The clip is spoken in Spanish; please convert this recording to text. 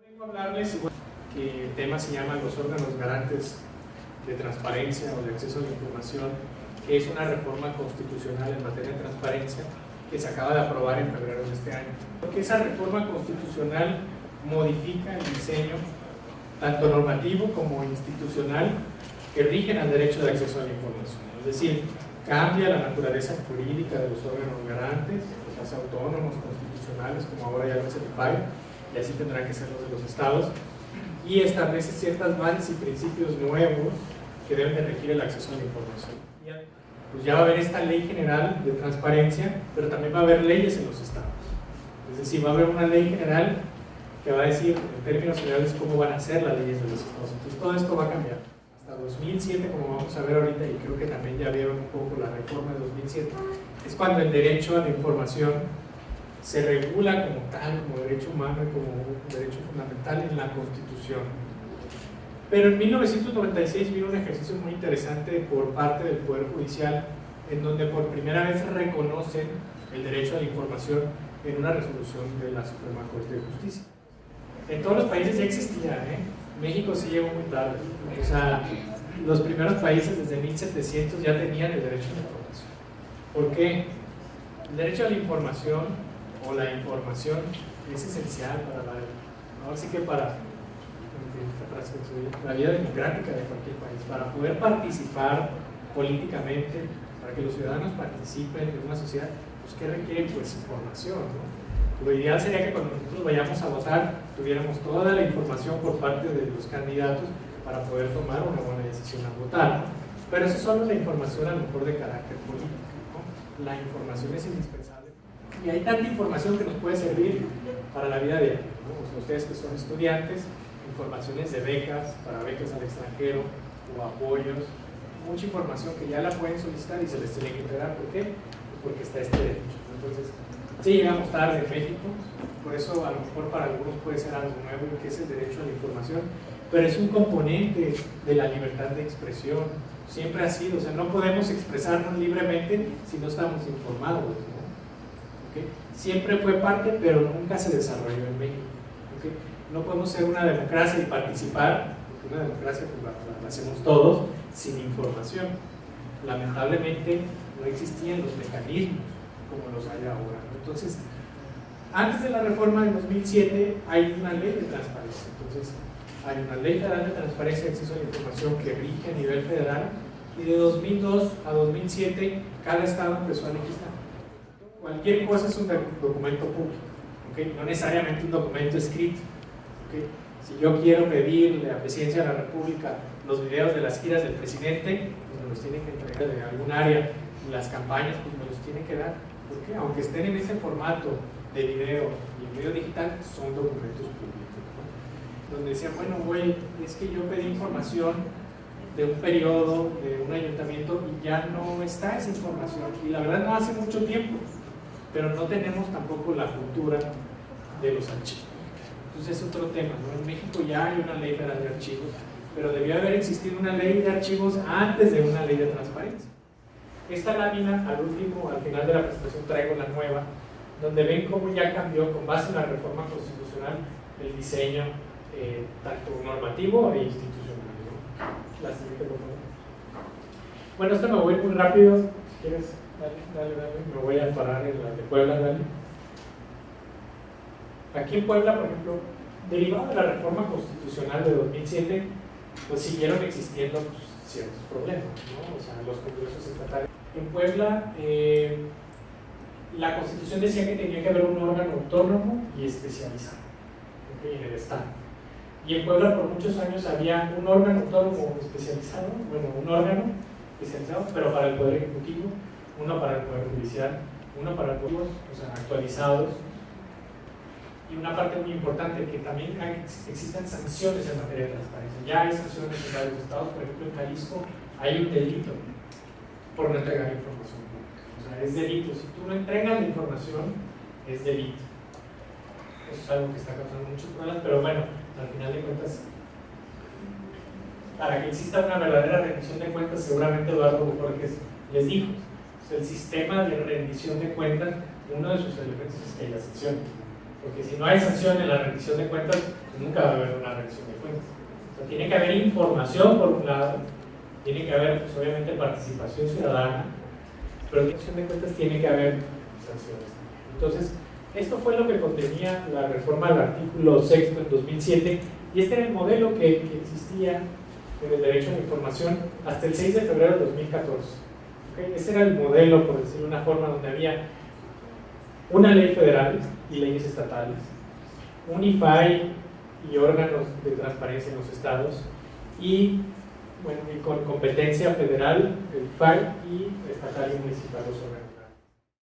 Vengo a hablarles que el tema se llama los órganos garantes de transparencia o de acceso a la información, que es una reforma constitucional en materia de transparencia que se acaba de aprobar en febrero de este año. Porque esa reforma constitucional modifica el diseño tanto normativo como institucional que rigen al derecho de acceso a la información. Es decir, cambia la naturaleza jurídica de los órganos garantes, los hace autónomos, constitucionales, como ahora ya lo es el IPAI, y así tendrán que ser los de los estados, y establece ciertas bases y principios nuevos que deben de regir el acceso a la información. Pues ya va a haber esta ley general de transparencia, pero también va a haber leyes en los estados. Es decir, va a haber una ley general que va a decir en términos generales cómo van a ser las leyes de los estados. Entonces todo esto va a cambiar. Hasta 2007, como vamos a ver ahorita, y creo que también ya vieron un poco la reforma de 2007, es cuando el derecho a la información se regula como tal, como derecho humano y como un derecho fundamental en la Constitución. Pero en 1996 vino un ejercicio muy interesante por parte del Poder Judicial, en donde por primera vez reconocen el derecho a la información en una resolución de la Suprema Corte de Justicia. En todos los países ya existía, México sí llegó muy tarde. O sea, los primeros países desde 1700 ya tenían el derecho a la información. ¿Por qué? El derecho a la información o la información es esencial para ahora sí que para la vida democrática de cualquier país, para poder participar políticamente, para que los ciudadanos participen en una sociedad, pues ¿qué requiere? Pues información, ¿no? Lo ideal sería que cuando nosotros vayamos a votar tuviéramos toda la información por parte de los candidatos para poder tomar una buena decisión al votar, ¿no? Pero eso es solo la información a lo mejor de carácter político, ¿no? La información es indispensable y hay tanta información que nos puede servir para la vida diaria, ¿no? O sea, ustedes que son estudiantes, informaciones de becas, para becas al extranjero o apoyos, mucha información que ya la pueden solicitar y se les tiene que entregar. ¿Por qué? Pues porque está este derecho. Entonces, sí llegamos tarde en México, por eso a lo mejor para algunos puede ser algo nuevo, que es el derecho a la información, pero es un componente de la libertad de expresión, siempre ha sido, o sea, no podemos expresarnos libremente si no estamos informados, ¿no? ¿Okay? Siempre fue parte, pero nunca se desarrolló en México. ¿Okay? No podemos ser una democracia y participar, porque una democracia pues, la hacemos todos, sin información. Lamentablemente no existían los mecanismos como los hay ahora, ¿no? Entonces, antes de la reforma de 2007 hay una ley de transparencia. Entonces, hay una ley federal de transparencia y acceso a la información que rige a nivel federal, y de 2002 a 2007 cada estado empezó a legislar. Cualquier cosa es un documento público, ¿okay? No necesariamente un documento escrito. ¿Okay? Si yo quiero pedirle a la Presidencia de la República los videos de las giras del presidente, pues me los tiene que entregar de algún área, y las campañas pues me los tiene que dar. ¿Por qué? Aunque estén en ese formato de video y en video digital, son documentos públicos, ¿no? Donde decían, bueno, güey, es que yo pedí información de un periodo, de un ayuntamiento, y ya no está esa información, y la verdad no hace mucho tiempo, pero no tenemos tampoco la cultura de los archivos. Entonces es otro tema, ¿no? En México ya hay una ley federal de archivos, pero debió haber existido una ley de archivos antes de una ley de transparencia. Esta lámina, al último, al final de la presentación traigo la nueva, donde ven cómo ya cambió, con base en la reforma constitucional, el diseño tanto normativo e institucional, ¿no? La siguiente, por favor. Bueno, esto me voy muy rápido. Si quieres, dale. Me voy a parar en la de Puebla, dale. Aquí en Puebla, por ejemplo, derivado de la reforma constitucional de 2007, pues siguieron existiendo pues, ciertos problemas, ¿no? O sea, los congresos estatales. En Puebla, la Constitución decía que tenía que haber un órgano autónomo y especializado, ¿okay? En el Estado. Y en Puebla por muchos años había un órgano autónomo especializado, bueno, un órgano especializado, pero para el Poder Ejecutivo, uno para el Poder Judicial, uno para el Poder, o sea, actualizados. Y una parte muy importante, que también existen sanciones en materia de transparencia. Ya hay sanciones en varios estados, por ejemplo en Jalisco hay un delito por no entregar información pública. O sea, es delito. Si tú no entregas la información, es delito. Eso es algo que está causando muchos problemas, pero bueno, al final de cuentas, para que exista una verdadera rendición de cuentas, seguramente Eduardo Borges les dijo, el sistema de rendición de cuentas, uno de sus elementos es que haya sanciones. porque si no hay sanción en la rendición de cuentas, nunca va a haber una rendición de cuentas. O sea, tiene que haber información por un lado, tiene que haber pues, obviamente participación ciudadana, pero en la rendición de cuentas tiene que haber sanciones. Entonces, esto fue lo que contenía la reforma al artículo 6 en 2007, y este era el modelo que existía en el derecho a la información hasta el 6 de febrero de 2014. ¿Okay? Ese era el modelo, por decirlo de una forma, donde había una ley federal y leyes estatales, un IFAI y órganos de transparencia en los estados, y, bueno, y con competencia federal, el IFAI, y estatal y municipal los órganos.